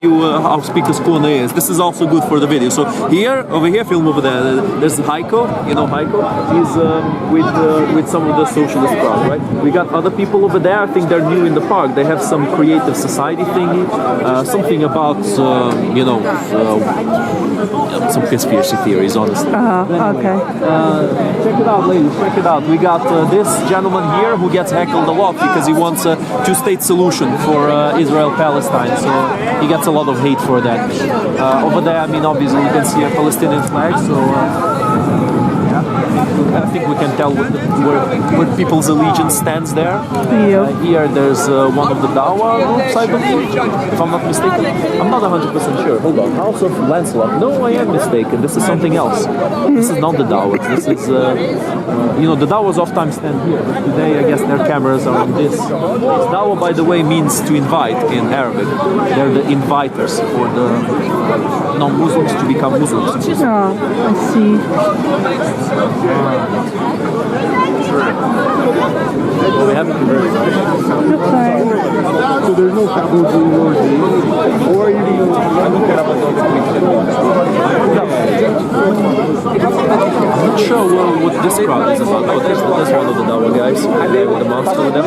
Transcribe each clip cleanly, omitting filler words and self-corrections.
How speakers corner is. This is also good for the video. So over here, film over there. There's Heiko. You know Heiko. He's with some of the socialist crowd, right? We got other people over there. I think they're new in the park. They have some creative society thingy, something about some conspiracy theories, honestly. Okay. Check it out, ladies. Check it out. We got this gentleman here who gets heckled a lot because he wants a two-state solution for Israel-Palestine. So he gets a lot of hate for that. Over there, I mean, obviously you can see a Palestinian flag, so I think we can tell where people's allegiance stands there. Yep. Here there's one of the Dawa groups, I believe, if I'm not mistaken. I'm not 100% sure. Hold on. House of Lancelot. No, I am mistaken. This is something else. This is not the Dawas. This is, the Dawas oftentimes stand here, but today I guess their cameras are on this. Dawa, by the way, means to invite in Arabic. They're the inviters for the non-Muslims to become Muslims. Oh, I see. We haven't converted. So there's no taboo or you I'm not sure what this crowd is about. Oh, there's one of the Dawa guys with the monster with them.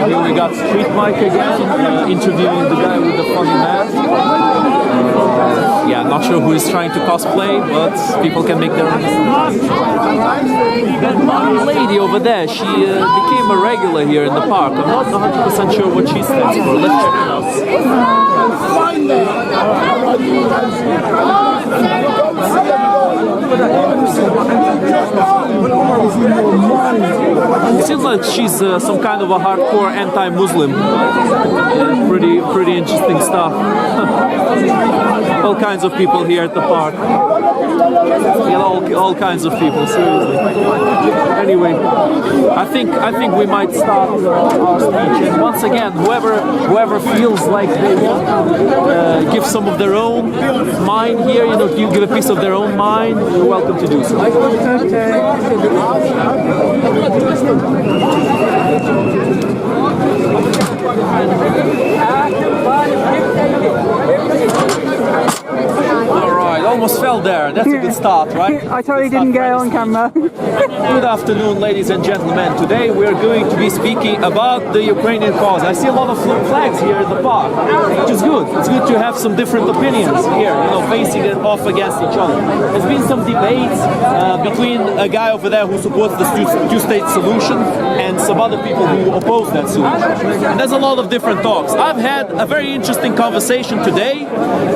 Here we got Street Mike again, interviewing the guy with the funny mask. Not sure who is trying to cosplay, but people can make their own. That one lady over there, she became a regular here in the park. I'm not 100% sure what she stands for. Let's check it out. It seems like she's some kind of a hardcore anti-Muslim. Pretty interesting stuff. All kinds of people here at the park. All kinds of people, seriously. Anyway, I think we might start our speech. And once again, whoever feels like they want to give some of their own mind here, give a piece of their own mind, you're welcome to do so. Alright, almost fell there. That's a good start, right? I totally didn't get on camera. Good afternoon, ladies and gentlemen. Today we're going to be speaking about the Ukrainian cause. I see a lot of flags here in the park, which is good. It's good to have some different opinions here, facing it off against each other. There's been some debates between a guy over there who supports the two-state solution and some other people who oppose that solution. And there's a lot of different talks. I've had a very interesting conversation today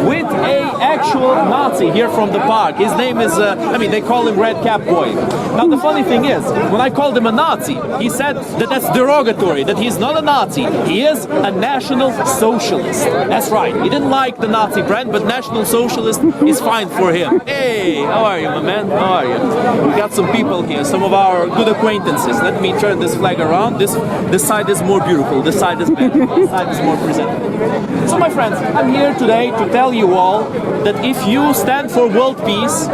with a actual Nazi here from the park. His name is, they call him Red Cap Boy. Now the funny thing is, when I called him a Nazi, he said that that's derogatory, that he's not a Nazi. He is a National Socialist. That's right. He didn't like the Nazi brand, but National Socialist is fine for him. Hey, how are you, my man? How are you? We got some people here, some of our good acquaintances. Let me turn this flag around. This side is more beautiful. This side is better. This side is more presentable. So my friends, I'm here today to tell you all that if you stand for world peace,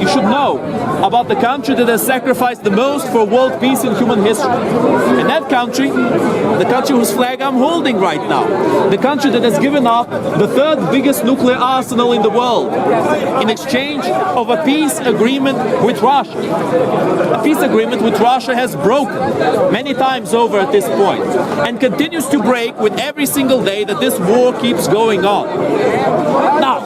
you should know about the country that has sacrificed the most for world peace in human history. And that country, the country whose flag I'm holding right now, the country that has given up the third biggest nuclear arsenal in the world in exchange of a peace agreement with Russia. A peace agreement which Russia has broken many times over at this point and continues to break with every single day that this war keeps going on. Now,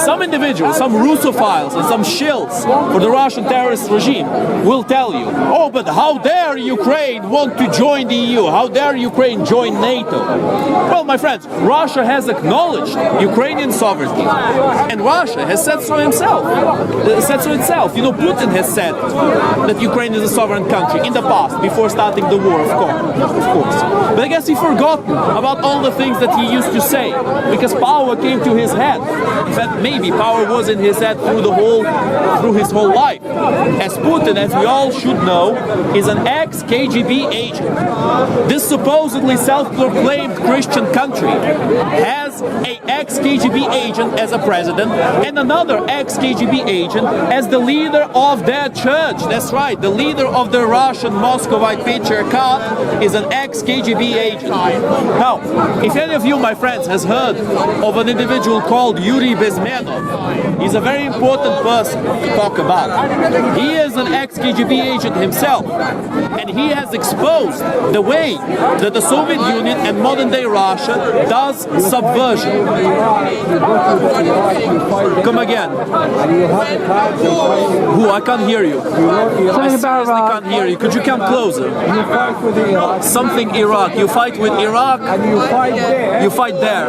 some individuals, some russophiles and some shills for the Russian terrorist regime will tell you, oh, but how dare Ukraine want to join the EU? How dare Ukraine join NATO? Well, my friends, Russia has acknowledged Ukrainian sovereignty, and Russia has said so itself. Putin has said that Ukraine is a sovereign country in the past, before starting the war, of course. But I guess he forgotten about all the things that he used to say, because power came to his head. In fact, maybe power was in his head through his whole life. As Putin, as we all should know, is an ex-KGB agent. This supposedly self-proclaimed Christian country has has a ex-KGB agent as a president and another ex-KGB agent as the leader of their church. That's right, the leader of the Russian Moscovite Patriarchate is an ex-KGB agent. Now, if any of you, my friends, has heard of an individual called Yuri Bezmenov, he's a very important person to talk about. He is an ex-KGB agent himself, and he has exposed the way that the Soviet Union and modern-day Russia does subversion. Come again. Who? I can't hear you. I seriously can't hear you. Could you come closer? Something Iraq. You fight with Iraq? You fight there.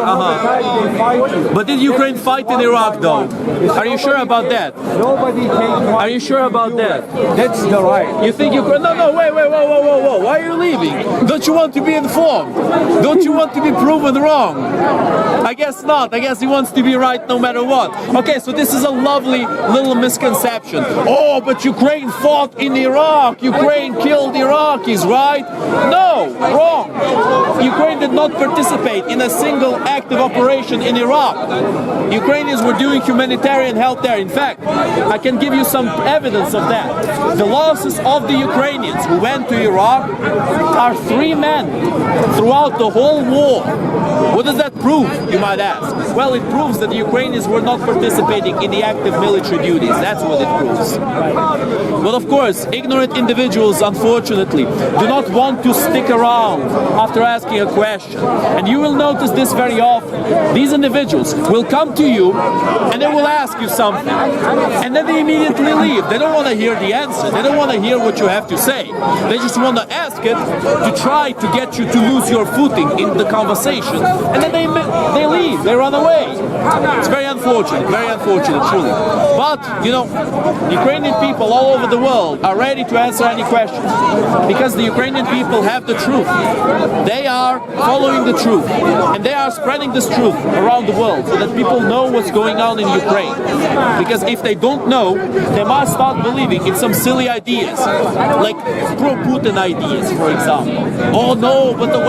But did Ukraine fight in Iraq though? Are you sure about that? Are you sure about that? That's the right. You think Ukraine? No, wait, whoa. Why are you leaving? Don't you want to be informed? Don't you want to be proven wrong? I guess not. I guess he wants to be right no matter what. Okay, so this is a lovely little misconception. Oh, but Ukraine fought in Iraq. Ukraine killed Iraqis, right? No, wrong. Ukraine did not participate in a single active operation in Iraq. Ukrainians were doing humanitarian help there. In fact, I can give you some evidence of that. The losses of the Ukrainians who went to Iraq are 3 men throughout the whole war. What does that prove, you might ask? Well, it proves that the Ukrainians were not participating in the active military duties. That's what it proves. But of course, ignorant individuals, unfortunately, do not want to stick around after asking a question. And you will notice this very often. These individuals will come to you and they will ask you something. And then they immediately leave. They don't want to hear the answer. They don't want to hear what you have to say. They just want to ask it to try to get you to lose your footing in the conversation. And then they leave. They run away. It's very unfortunate, truly. But, you know, Ukrainian people all over the world are ready to answer any questions because the Ukrainian people have the truth. They are following the truth and they are spreading this truth around the world so that people know what's going on in Ukraine. Because if they don't know, they must start believing in some silly ideas, like pro-Putin ideas, for example. Oh no, but the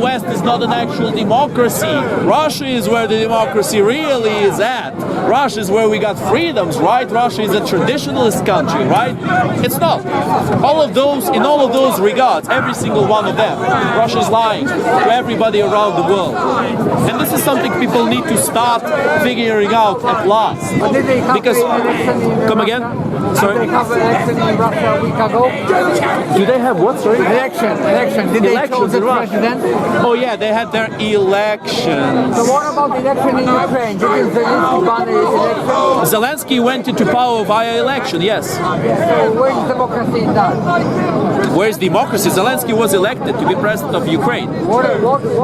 West is not an actual democracy. Russia is where the democracy really is at. Russia is where we got freedoms, right? Russia is a traditionalist country, right? It's not. In all of those regards, every single one of them, Russia is lying to everybody around the world. And this is something people need to start figuring out at last. Because, come again? Sorry? Did they have election in Russia a week ago? Do they have what? Sorry? Election. Did they choose the president? Oh yeah, they had their elections. So what about the election in Ukraine? Did Zelensky ban the election? Zelensky went into power via election, yes. So where is democracy in that? Where's democracy? Zelensky was elected to be president of Ukraine. What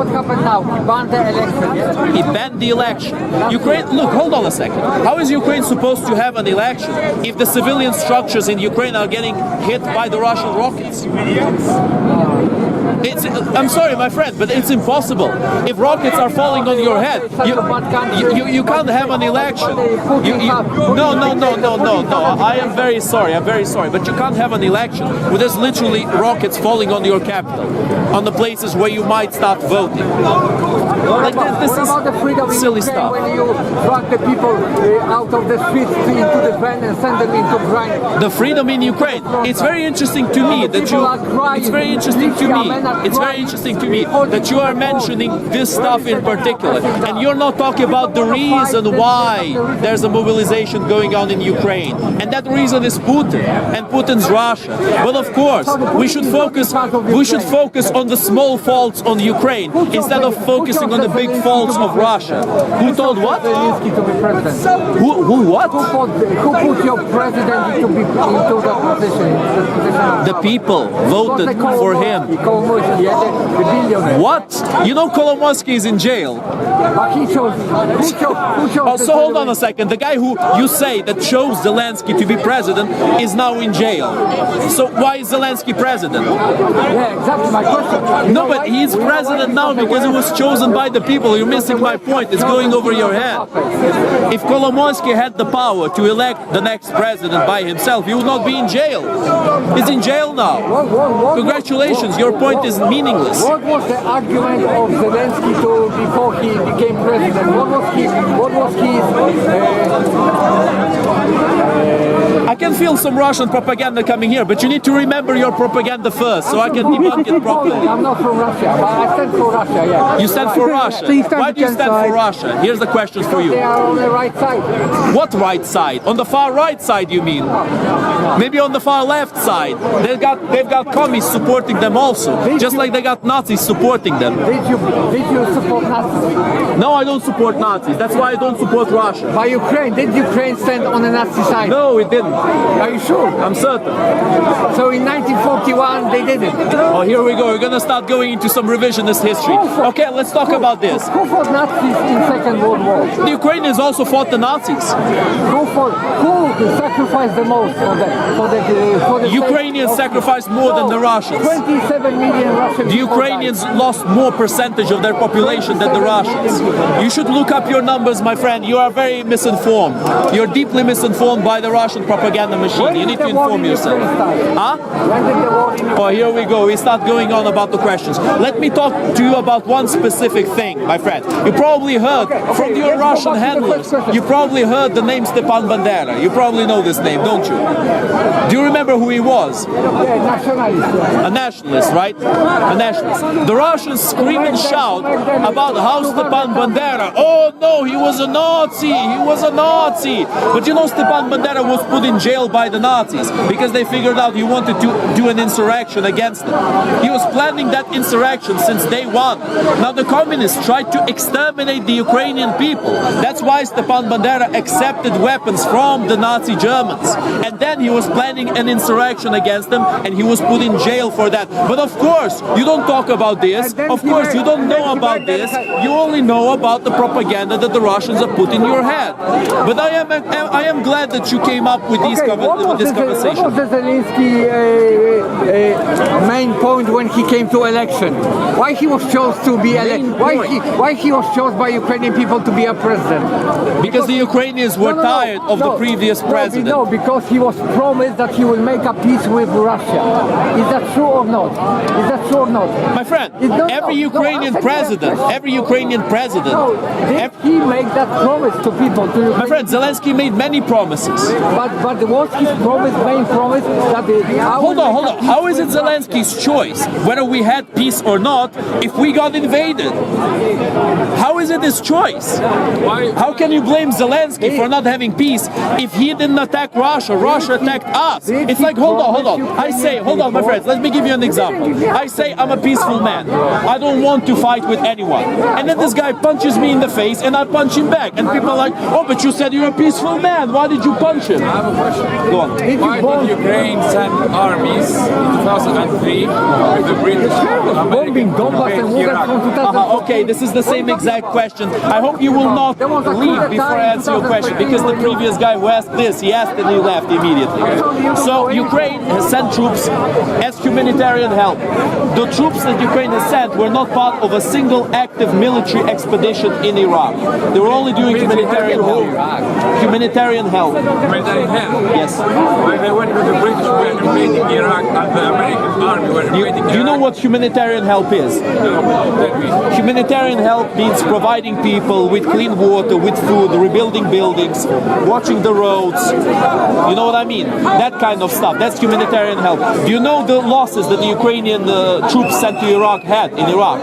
happened now? He banned the election, yes? He banned the election. Ukraine, look, hold on a second. How is Ukraine supposed to have an election if the civilian structures in Ukraine are getting hit by the Russian rockets? I'm sorry, my friend, but it's impossible. If rockets are falling on your head, you can't have an election. No. I am very sorry, but you can't have an election where there's literally rockets falling on your capital, on the places where you might start voting. Like this is silly stuff. When you drag the people out of the streets into the van and send them into crime. The freedom in Ukraine. It's very interesting to me that you. It's very interesting to me. It's very interesting to me that you are mentioning this stuff in particular, and you're not talking about the reason why there's a mobilization going on in Ukraine, and that reason is Putin and Putin's Russia. But of course, we should focus on the small faults on Ukraine instead of focusing on the big faults of Russia. Who told what? Zelensky to be president. Who what? Who put your president into that position? The people voted for him. The billionaire. What? You know Kolomoisky is in jail. But who chose Oh, so hold on a second. The guy who you say that chose Zelensky to be president is now in jail. So why is Zelensky president? Yeah, exactly my question. No, but he's president now because he was chosen by the people. You're missing my point. It's going over your head. If Kolomoisky had the power to elect the next president by himself, he would not be in jail. He's in jail now. Congratulations, your point is is meaningless. What was the argument of Zelensky before he became president? What was his I can feel some Russian propaganda coming here, but you need to remember your propaganda first, so I can debunk it properly. I'm not from Russia, but I stand for Russia, yeah. You stand for Russia. So you stand Why do you stand against for Russia? Here's the question for you. They are on the right side. What right side? On the far right side, you mean? Maybe on the far left side. They've got commies supporting them also, just like they got Nazis supporting them. Did you support Nazis? No, I don't support Nazis. That's why I don't support Russia. By Ukraine, did Ukraine stand on the Nazi side? No, it didn't. Are you sure? I'm certain. So in 1941 they didn't. Oh, here we go. We're gonna start going into some revisionist history. Okay, let's talk about this. Who fought Nazis in Second World War? The Ukrainians also fought the Nazis. Who sacrificed the most for the Ukrainians sacrificed more than the Russians. 27 million Russians. The Ukrainians lost more percentage of their population than the Russians. You should look up your numbers, my friend. You are very misinformed. You're deeply misinformed by the Russian propaganda machine. You need to inform yourself. Huh? When did the war in Oh, here we go. We start going on about the questions. Let me talk to you about one specific thing, my friend. You probably heard from your Russian handlers. You probably heard the name Stepan Bandera. You probably know this name, don't you? Do you remember who he was? nationalist? A nationalist, right? A nationalist. The Russians scream and shout about how Stepan Bandera, oh no, he was a Nazi, he was a Nazi. But you know, Stepan Bandera was put in jail by the Nazis because they figured out he wanted to do an insurrection against them. He was planning that insurrection since day one. Now the communists tried to exterminate the Ukrainian people. That's why Stepan Bandera accepted weapons from the Nazi Germans. And then he was planning an insurrection against them, and he was put in jail for that. But of course, you don't talk about this. Of course, you don't know about this. You only know about the propaganda that the Russians have put in your head. But I am glad that you came up with this conversation. What was the Zelensky main point when he came to election? Why he was chosen to be elected? Why he was chosen by Ukrainian people to be a president? Because the Ukrainians were tired of the previous president. No, because he was promised that he will make a peace with Russia. Is that true or not? Is that true or not? My friend, every Ukrainian president, did he make that promise to people? My friend, Zelensky made many promises. But was his main promise that Hold on. How is it Zelensky's choice whether we had peace or not if we got invaded? How is it his choice? How can you blame Zelensky for not having peace if he didn't attack Russia? Russia attacked us. It's like, hold on, my friends, let me give you an example. I say I'm a peaceful man. I don't want to fight with anyone. And then this guy punches me in the face and I punch him back. And people are like, oh, but you said you're a peaceful man. Why did you punch him? I have a question. Go on. Why did Ukraine send armies in 2003 with the British bombing Donbass and Iraq? Okay, this is the same exact question. I hope you will not leave before I answer your question, because the previous guy who asked this, he asked and he left immediately. So Ukraine has sent troops as humanitarian help. The troops that Ukraine has sent were not part of a single active military expedition in Iraq. They were only doing humanitarian help. Humanitarian help. Humanitarian help? Yes. When they went with the British were invading Iraq and the American army were invading Iraq. Do you know what humanitarian help is? Humanitarian help means providing people with clean water, with food, rebuilding buildings, watching the roads. You know what I mean? That kind of stuff. That's humanitarian help. Do you know the losses that the Ukrainian troops sent to Iraq had in Iraq?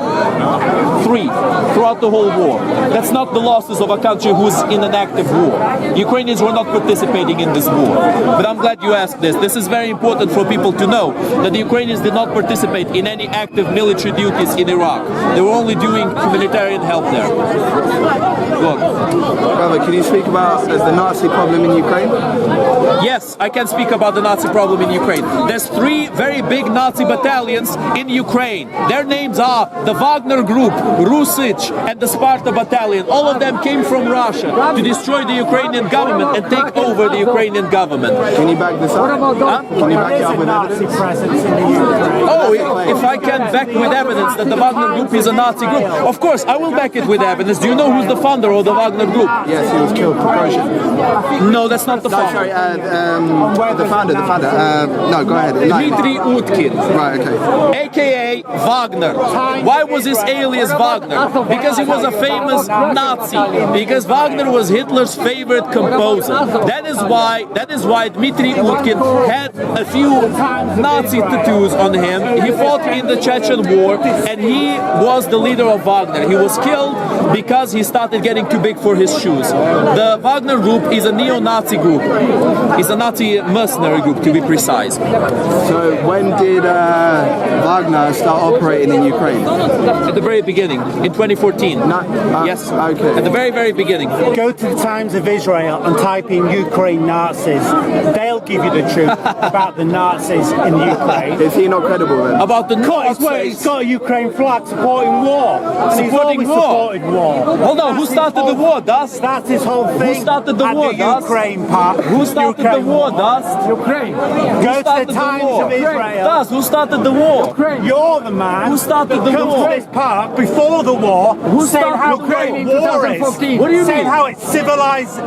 3 throughout the whole war. That's not the losses of a country who's in an active war. Ukrainians were not participating in this war. But I'm glad you asked this. This is very important for people to know that the Ukrainians did not participate in any active military duties in Iraq. They were only doing humanitarian help there. Look. Brother, can you speak about the Nazi problem in Ukraine? Yes, I can speak about the Nazi problem in Ukraine. There's 3 very big Nazi battalions in Ukraine. Their names are the Wagner Group, Rusich, and the Sparta Battalion. All of them came from Russia to destroy the Ukrainian government and take over the Ukrainian government. gentlemen. Can you back this up? Can you back it up with evidence? Oh, if I can back with evidence that the Wagner Group is a Nazi group, of course I will back it with evidence. Do you know who's the founder of the Wagner Group? Yes, he was killed. Prigozhin. No, that's not the No, founder. sorry, the founder. No, go ahead. Dmitry Utkin. Right, okay. AKA Wagner. Why was his alias Wagner? Because he was a famous Nazi. Because Wagner was Hitler's favorite composer. That is why Dmitry Utkin had a few Nazi tattoos on him. He fought in the Chechen War and he was the leader of Wagner. He was killed because he started getting too big for his shoes. The Wagner Group is a neo-Nazi group. It's a Nazi mercenary group, to be precise. So when did Wagner start operating in Ukraine? At the very beginning, in 2014. Yes. Okay. At the very, very beginning. Go to the Times of Israel and type in Ukraine Nazis. They'll give you the truth about the Nazis in Ukraine. Is he not credible then? About the He's got a Ukraine flag supporting war. And he's Supporting always war. supported war. Hold on, who started the war, Dust? That's his whole thing. Who started the at war, the Dust? Ukraine part. Who started the war, Dust? Ukraine. Who Go to started the the Times war? of Israel. Dust, who started the war? You're the man Who started that the comes war? to this park before the war saying started how the great war? war is. What do you saying mean? how it civilizes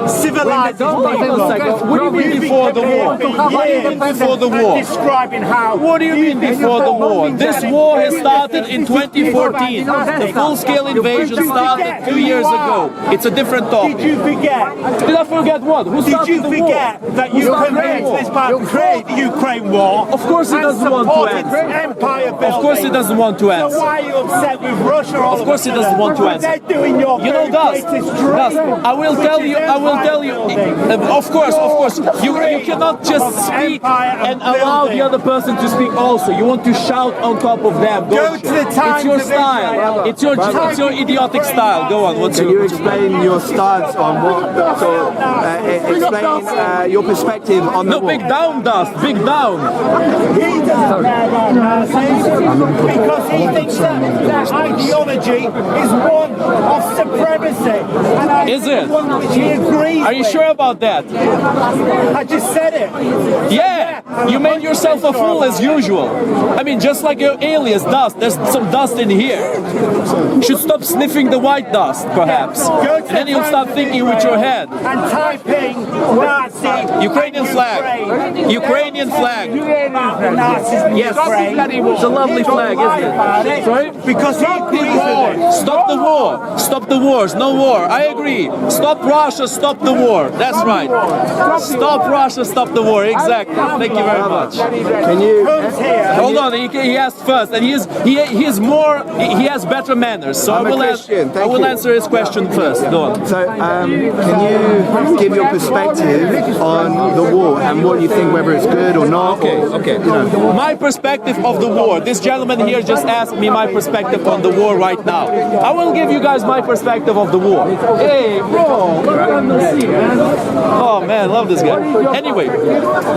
Hold on a second. What do you mean before the war? What do you mean before the war? Describing how. What do you mean before the war? This war has started in 2014. The full-scale invasion started 2 years ago. It's a different topic. Did you forget? Did I forget what? Who Did started you the war? forget that you started came the to war? this park before the Ukraine war? Of course he doesn't want to answer. Empire building. Of course he doesn't want to So answer. why are you upset with Russia? All Of course he doesn't want to answer. They're doing your You know, very Dust, greatest dream. Dust, I will tell you, of course, you cannot just speak and allow the other person to speak also. You want to shout on top of them, Go don't to you? the Times It's your of style. Israel. It's your idiotic style. Go on, what's Can you your... explain your stance on what? Explain your perspective on the No, war. big down, Dust, big down. He doesn't care about Nazis because he thinks that their ideology is one of supremacy. And I Is think it? one which he agrees Are you with. sure about that? I just said it. Yeah, you made yourself a fool as usual. I mean, just like your alias, Dust, there's some dust in here. You should stop sniffing the white dust, perhaps. Go And then you'll start thinking with your head. And type in Nazi. Ukrainian flag. Ukrainian flag. Nazis in Yes, Ukraine. it's a lovely flag, isn't it? Sorry? Because he agrees with it. Stop the war. Stop the wars. No war. I agree. Stop Russia. Stop the war. That's right. Stop Russia. Stop the war. Exactly. Thank you very much. Can you? Comes here. Hold on. He asked first, and he has better manners. So I'm a Christian. I Thank will you. answer his question first. Go on. So, can you give your perspective on the war and what you think, whether it's good or not? Okay. My perspective of the war. This gentleman here just asked me my perspective on the war right now. I will give you guys my perspective of the war. Hey, bro, come and see, man. Oh man, love this guy. Anyway,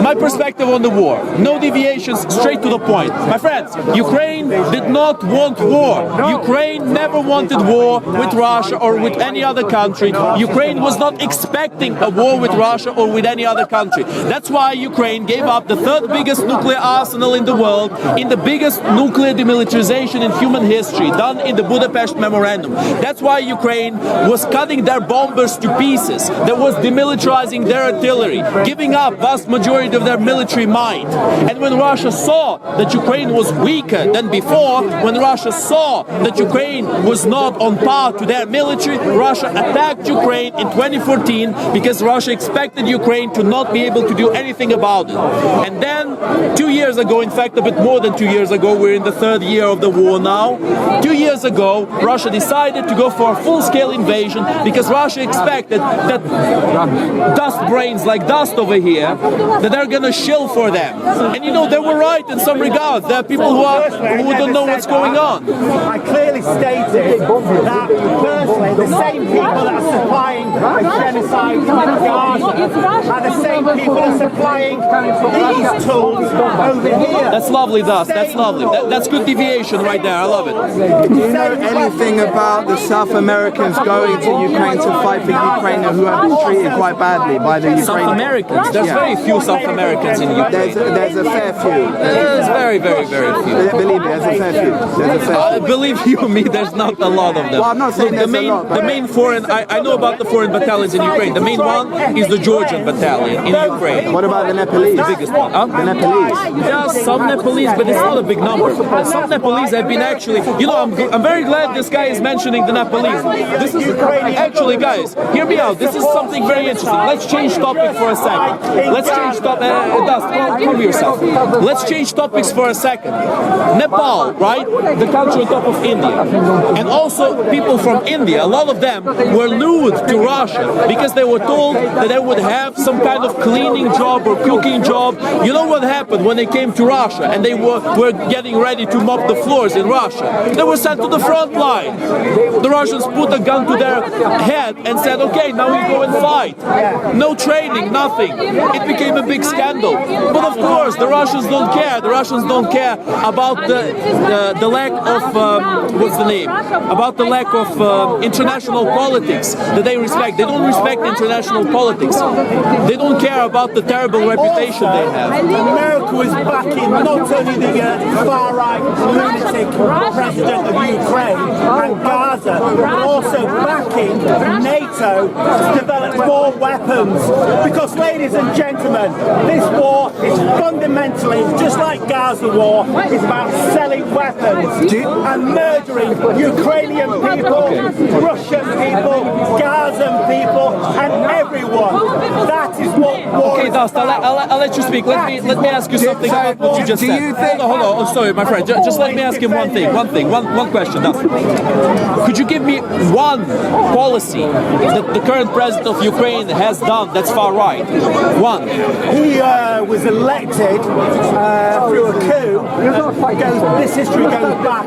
my perspective on the war. No deviations, straight to the point. My friends, Ukraine did not want war. Ukraine never wanted war with Russia or with any other country. Ukraine was not expecting a war with Russia or with any other country. That's why Ukraine gave up the third biggest nuclear arsenal in the world, in the biggest nuclear demilitarization in human history, done in the Budapest Memorandum. That's why Ukraine was cutting their bombers to pieces, that was demilitarizing their artillery, giving up vast majority of their military might. And when Russia saw that Ukraine was weaker than before, when Russia saw that Ukraine was not on par to their military, Russia attacked Ukraine in 2014 because Russia expected Ukraine to not be able to do anything about it. And then 2 years ago, in fact a bit more than 2 years ago, we're in the third year of the war now, 2 years ago Russia decided to go for a full-scale invasion because Russia expected that dust brains like dust over here, that they're gonna shill for them. And you know, they were right in some regards. There are people who don't know what's going on. I clearly stated that personally the same people that are supplying the genocide to Gaza are the same people that are supplying these tools over here. That's lovely, Dust. That's lovely. That's good deviation right there. I love it. Do you know anything about the South Americans going to Ukraine to fight for Ukraine who have been treated quite badly by by the South Ukrainian. Americans. There's Yeah. very few South Americans in Ukraine. There's a fair few. There's very, very, very few. Believe me, there's a fair few. There's a fair few. Believe you me, there's not a lot of them. Well, I'm not saying Look, there's a lot, but- the main foreign, I know about the foreign battalions in Ukraine. The main one is the Georgian battalion in Ukraine. What about the Nepalese? The biggest one. Huh? The Nepalese. Yeah, some Nepalese, but it's not a big number. Some Nepalese have been actually, you know, I'm very glad this guy is mentioning the Nepalese. This is actually, guys, hear me out. This is something very interesting. Let's change topic for a second. Let's change topic. Dust, cover yourself. Let's change topics for a second. Nepal, right? The country on top of India, and also people from India. A lot of them were lured to Russia because they were told that they would have some kind of cleaning job or cooking job. You know what happened when they came to Russia and they were getting ready to mop the floors in Russia? They were sent to the front line. The Russians put a gun to their head and said, okay, now we go and fight. No training, nothing. It became a big scandal. But of course, the Russians don't care. The Russians don't care about the lack of, what's the name? About the lack of international politics that they respect. They don't respect international politics. They don't care about the terrible reputation they have. America was backing not only the far-right lunatic president of Ukraine and Gaza, but also backing NATO to develop more weapons. Because, ladies and gentlemen, this war is fundamentally, just like Gaza war, is about selling weapons and murdering Ukrainian people, Russian people, Gazan people, and everyone. That is what war Okay, is Dust, I'll let you speak. Let me ask you something about what you just do said. you think- Hold on. Oh, sorry, my friend. Just let me ask him one thing. One question, Dust. Could you give me one policy that the current president of Ukraine has done that's far right? One. He was elected through a coup. This history goes back.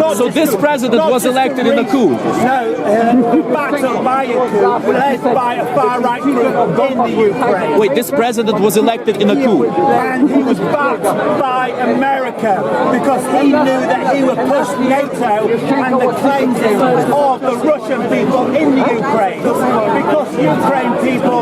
Not So just this to- president not was just to elected in a reach- coup? No, backed up by a coup, led by a far-right group in the Ukraine. Wait, this president was elected in a coup. And he was backed by America because he knew that he would push NATO and the cleansing of the Russian people in the Ukraine. Because Ukraine people